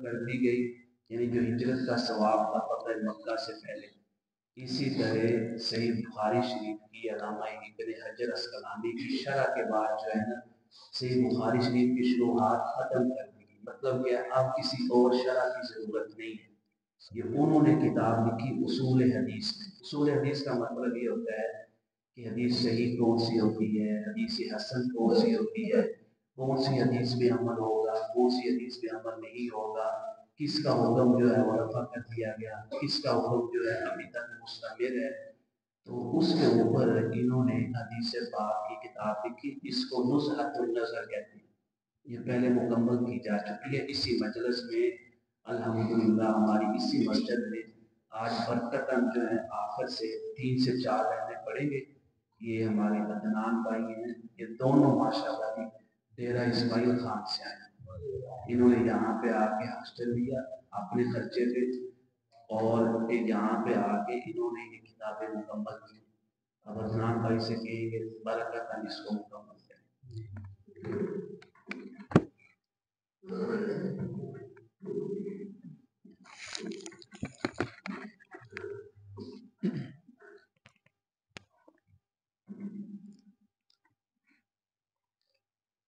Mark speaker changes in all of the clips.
Speaker 1: کر دی گئی، یعنی جو ہجرت کا ثواب تھا فتح مکہ سے پہلے. اسی طرح صحیح بخاری شریف کی علامہ ابن حجر اسقلانی کی شرح کے بعد جو ہے نا صحیح بخاری شریف کی شروحات ختم کر دی گئی. مطلب کہ اب کسی اور شرح کی ضرورت نہیں ہے. یہ انہوں نے کتاب لکھی اصول حدیث میں. اصول حدیث کا مطلب یہ ہوتا ہے کہ حدیث صحیح کون سی ہوتی ہے، حدیث حسن کون سی ہوتی ہے، کون سی حدیث پہ عمل ہوگا، کون سی حدیث پہ عمل نہیں ہوگا، کس کا حکم جو ہے وہ رفع کر دیا گیا، کس کا حکم جو ہے ابھی تک مستمر ہے. تو اس کے اوپر انہوں نے حدیث پاک کی کتاب لکھی. اس کو نزہۃ النظر کہتے ہیں. یہ پہلے مکمل کی جا چکی ہے اسی مجلس میں. الحمدللہ ہماری اسی مسجد میں آج برکتاً جو ہے آخر سے 3 سے 4 لائنیں پڑھیں گے. یہ ہمارے عدنان بھائی ہیں، یہ دونوں ماشاءاللہ ڈیرہ اسماعیل خان سے آئے. انہوں نے یہاں پہ آ کے ہاسٹل لیا اپنے خرچے پہ، اور یہاں پہ آ کے انہوں نے یہ کتابیں مکمل کی. اب عدنان بھائی سے کہیں گے برکتاً اس کو مکمل کریں.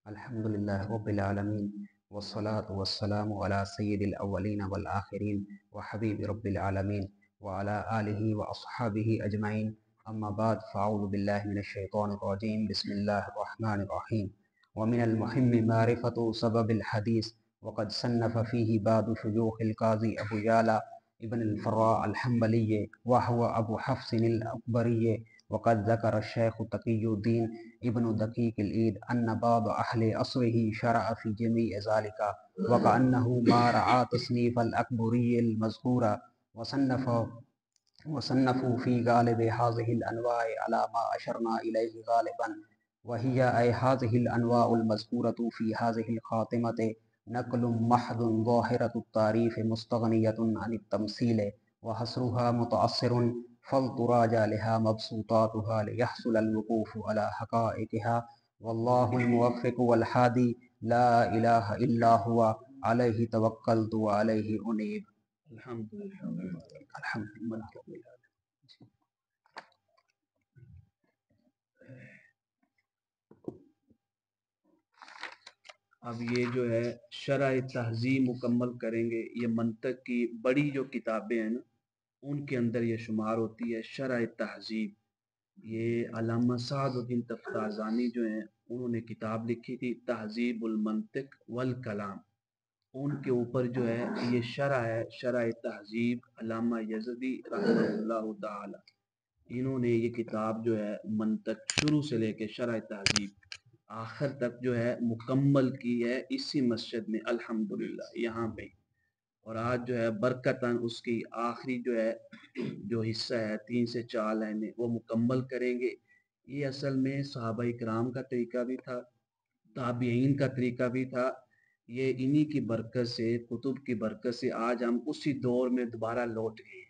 Speaker 2: الحمدللہ رب العالمین والصلاة والسلام علی سید الاولین والآخرین وحبیب رب العالمین وعلی آلہ واصحابہ اجمعین. اما بعد فاعوذ باللہ من الشیطان الرجیم. بسم اللہ الرحمن الرحیم. ومن المهم معرفة سبب الحدیث وقد صنف فيه بعض شيوخ القاضي ابو يعلى ابن الفراء الحنبلي وهو ابو حفص الاکبری. وقد ذكر الشيخ تقي الدين ابن دقيق العيد أن بعض أهل عصره شرع في جميع ذلك، وكأنه ما رعى تصنيف الأكبري المذكور وصنفوا في غالب هذه الأنواع على ما أشرنا إليه غالبا، وهي أي هذه الأنواع المذكورة في هذه الخاتمة نقل محض ظاهرة التعريف مستغنية عن التمثيل، وحصرها متعسر فلتراجع لها مبسوطاتها ليحصل الوقوف على حقائقها. والله الموفق والهادي لا إله إلا هو عليه توكلت وعليه أنيب.
Speaker 1: اب یہ جو ہے شرح تہذیب مکمل کریں گے. یہ منطق کی بڑی جو کتابیں ہیں نا ان کے اندر یہ شمار ہوتی ہے شرح تہذیب. یہ علامہ سعد الدین تفتازانی جو ہیں انہوں نے کتاب لکھی تھی تہذیب المنطق والکلام. ان کے اوپر جو ہے یہ شرح ہے شرح تہذیب علامہ یزدی رحمہ اللہ تعالی. انہوں نے یہ کتاب جو ہے منطق شروع سے لے کے شرح تہذیب آخر تک جو ہے مکمل کی ہے اسی مسجد میں الحمدللہ یہاں پہ. اور آج جو ہے برکتاً اس کی آخری جو ہے جو حصہ ہے 3 سے 4 لائنیں وہ مکمل کریں گے. یہ اصل میں صحابہ کرام کا طریقہ بھی تھا، تابعین کا طریقہ بھی تھا. یہ انہی کی برکت سے کتب کی برکت سے آج ہم اسی دور میں دوبارہ لوٹ گئے.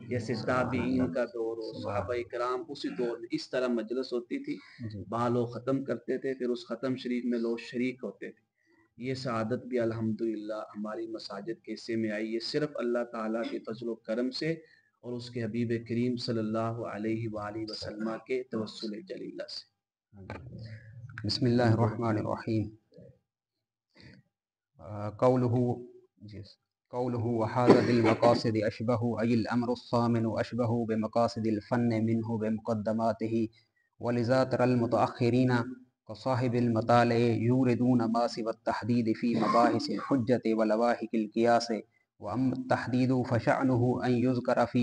Speaker 1: جیسے تابعین کا دور ہو، صحابہ کرام اسی دور میں اس طرح مجلس ہوتی تھی. وہاں لوگ ختم کرتے تھے، پھر اس ختم شریف میں لوگ شریک ہوتے تھے. یہ سعادت بھی الحمدللہ ہماری مساجد کے حصے میں آئی. یہ صرف اللہ تعالیٰ کے فضل و کرم سے اور اس کے حبیب کریم صلی اللہ علیہ وآلہ وسلم کے توسل جلیلہ سے.
Speaker 2: بسم اللہ الرحمن الرحیم. قوله وهذا بالمقاصد أشبه أي الأمر الثامن أشبه بمقاصد الفن منه بمقدماته. ولذا ترى المتأخرين كصاحب المطالع يوردون ما سوى التحديد في مباحث الحجة ولواحق القياس، وأما التحديد فشأنه أن يذكر في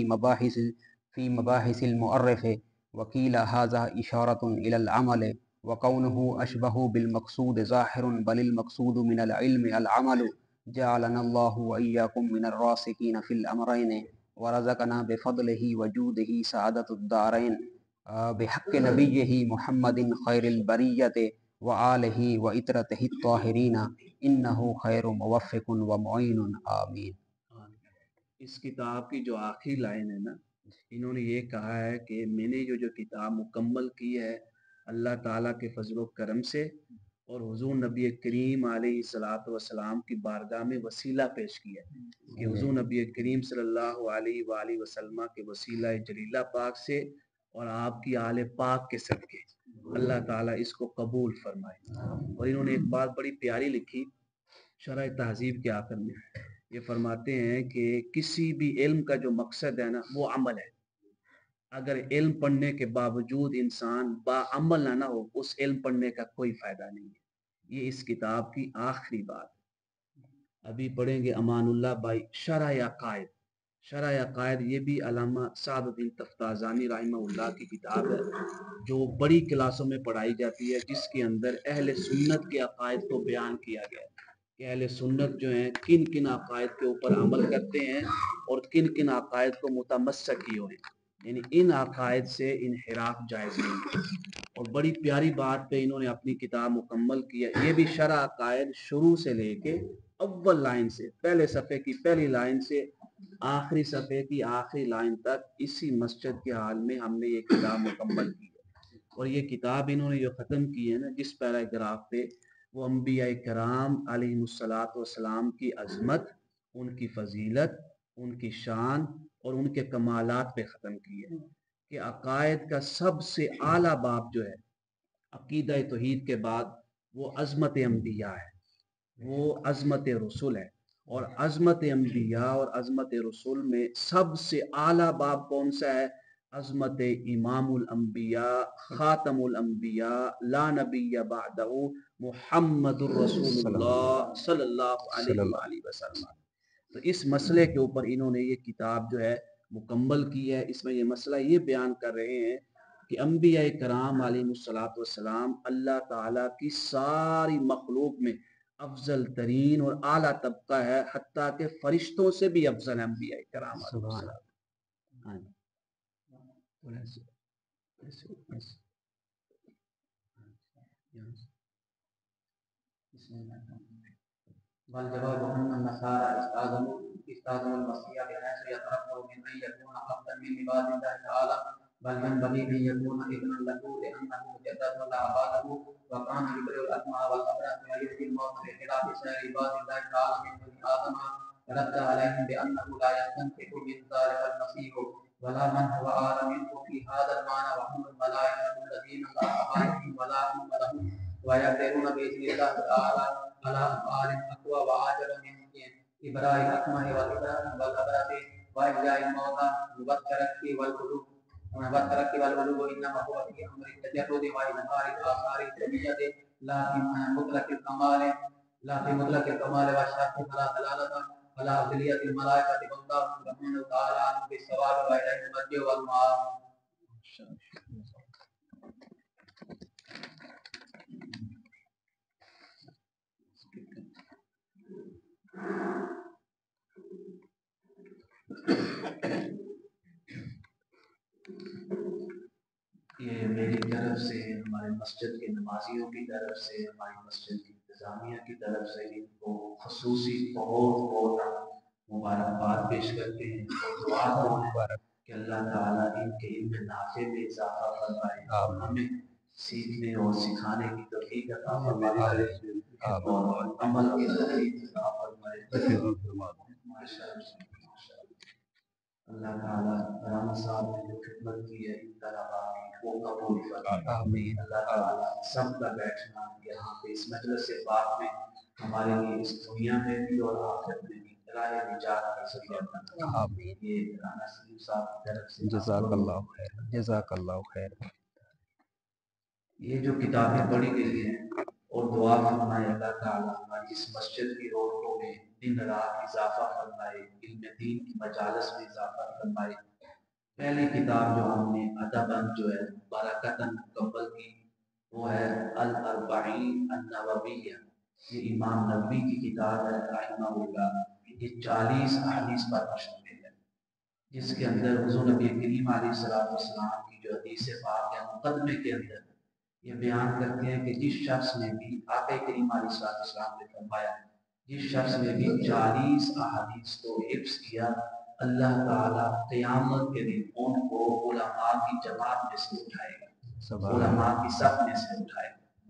Speaker 2: مباحث المؤرخ. وقيل هذا إشارة إلى العمل، وكونه أشبه بالمقصود ظاهر، بل المقصود من العلم العمل. جعلنا الله وإياكم من الراسخين في الأمرين، ورزقنا بفضله وجوده سعادة الدارين. بحق نبيه محمد خير البرية وآله وإترته الطاهرين، إنه خير موفق ومعين. آمین.
Speaker 1: اس کتاب کی جو آخری لائن ہے نا انہوں نے یہ کہا ہے کہ میں نے جو کتاب مکمل کی ہے اللہ تعالیٰ کے فضل و کرم سے اور حضور نبی کریم علیہ الصلوۃ والسلام کی بارگاہ میں وسیلہ پیش کیا کہ حضور نبی کریم صلی اللہ علیہ وآلہ وسلم کے وسیلہ جلیلہ پاک سے اور آپ کی آل پاک کے صدقے اللہ تعالیٰ اس کو قبول فرمائے۔ اور انہوں نے ایک بات بڑی پیاری لکھی شرح تہذیب کے آخر میں، یہ فرماتے ہیں کہ کسی بھی علم کا جو مقصد ہے نا وہ عمل ہے۔ اگر علم پڑھنے کے باوجود انسان با عمل نہ ہو اس علم پڑھنے کا کوئی فائدہ نہیں ہے۔ یہ اس کتاب کی آخری بات۔ ابھی پڑھیں گے امان اللہ بھائی شرح عقائد۔ شرح عقائد یہ بھی علامہ سعد الدین تفتازانی رحمہ اللہ کی کتاب ہے جو بڑی کلاسوں میں پڑھائی جاتی ہے، جس کے اندر اہل سنت کے عقائد کو بیان کیا گیا ہے کہ اہل سنت جو ہیں کن کن عقائد کے اوپر عمل کرتے ہیں اور کن کن عقائد کو متمسک کیے ہوئے ہیں، یعنی ان عقائد سے انحراف جائز نہیں ہے۔ اور بڑی پیاری بات پہ انہوں نے اپنی کتاب مکمل کی ہے۔ یہ بھی شرح عقائد شروع سے لے کے اول لائن سے پہلے صفحے کی پہلی لائن سے آخری صفحے کی آخری لائن تک اسی مسجد کے حال میں ہم نے یہ کتاب مکمل کی ہے۔ اور یہ کتاب انہوں نے جو ختم کی ہے نا جس پیراگراف پہ وہ انبیاء کرام علیہ الصلوۃ والسلام کی عظمت، ان کی فضیلت، ان کی شان اور ان کے کمالات پہ ختم کی ہے کہ عقائد کا سب سے اعلیٰ باب جو ہے عقیدہ توحید کے بعد وہ عظمت انبیاء ہے، وہ عظمت رسول ہے۔ اور عظمت انبیاء اور عظمت رسول میں سب سے اعلیٰ باب کون سا ہے؟ عظمت امام الانبیاء خاتم الانبیاء لا نبی بعدہ محمد الرسول اللہ صلی اللہ علیہ وآلہ وسلم۔ تو اس مسئلے کے اوپر انہوں نے یہ کتاب جو ہے مکمل کی ہے۔ اس میں یہ مسئلہ یہ بیان کر رہے ہیں کہ انبیاء کرام علیہ الصلوۃ والسلام اللہ تعالیٰ کی ساری مخلوق میں افضل ترین اور اعلیٰ طبقہ ہے، حتیٰ کہ فرشتوں سے بھی افضل ہے انبیاء کرام علیہ السلام۔
Speaker 2: والجواب أن النصارى استاذنوا المسيح بحيث يتركوا من أن يكون عبدا من عباد الله تعالى، بل ينبغي أن يكون ابنا له لأنه جدد عباده وكان يبرئ الأكمى والأبرص ويحيي الموتى بخلاف سائر عباد الله تعالى من بني آدم، فرد عليهم بأنه لا يستنكف من ذلك المسيح ولا من هو أعلى منه في هذا المعنى، وهم الملائكة الذين لا أبا ولا أم لهم ويقدرون بإذن الله تعالى على أفعال أقوى وأعجب من إبراء الأكمه والأبرص وإحياء الموتى والترك والبلوغ، إنما هو في أمر التجرد وإظهار الآثار الكونية لا في مطلق الكمال والشرف، فلا دلالة على أفضلية الملائكة، والله سبحانه وتعالى عنه بالصواب وإليه المرجع والمآب۔
Speaker 1: یہ میری طرف سے ہمارے مسجد کے نمازیوں کی طرف سے ہماری مسجد کی انتظامیہ کی طرف سے ان کو خصوصی بہت مبارکباد پیش کرتے ہیں اور دعا کرتے ہیں کہ اللہ تعالیٰ ان کے علم نافع میں اضافہ فرمائے اور ہمیں سیکھنے اور سکھانے کی توفیق عطا فرمائے اور عمل کی توفیق عطا فرمائے۔ اللہ تعالیٰ رانا صاحب نے جو خدمت کی ہے ان طلباء کی وہ قبول فرمائے۔ اللہ تعالیٰ سب کا بیٹھنا یہاں پہ اس مجلس پاک میں ہمارے لیے اس دنیا میں بھی اور آخرت میں بھی راہ نجات کا ذریعہ بنائے۔ یہ رانا سلیم صاحب کی طرف سے
Speaker 2: جزاک اللہ خیر، جزاک اللہ خیر۔
Speaker 1: یہ جو کتابیں پڑھی گئی ہیں اور دعا فرمائے اللہ تعالیٰ ہماری اس مسجد کی روحوں میں دن رات اضافہ فرمائے، علم دین کی مجالس میں اضافہ فرمائے۔ پہلی کتاب جو ہم نے ادباً جو ہے برکتاً مکمل کی وہ ہے الاربعین النوویہ، یہ امام نبوی کی کتاب ہے رحمہ اللہ۔ یہ 40 احادیث پر مشتمل ہے جس کے اندر حضور نبی کریم علیہ السلام کی جو حدیث پاک ہے مقدمے کے اندر یہ بیان کرتے ہیں کہ جس شخص نے بھی آقا کریم علیہ السلام نے فرمایا جس شخص نے بھی 40 احادیث کو حفظ کیا اللہ تعالیٰ قیامت کے دن ان کو علماء کی جماعت میں سے اٹھائے گا، علماء کی صف میں سے اٹھائے گا۔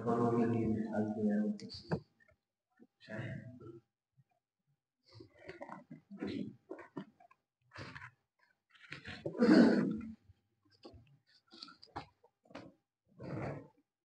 Speaker 1: خبروں کے لیے مثال دیا ہے شاید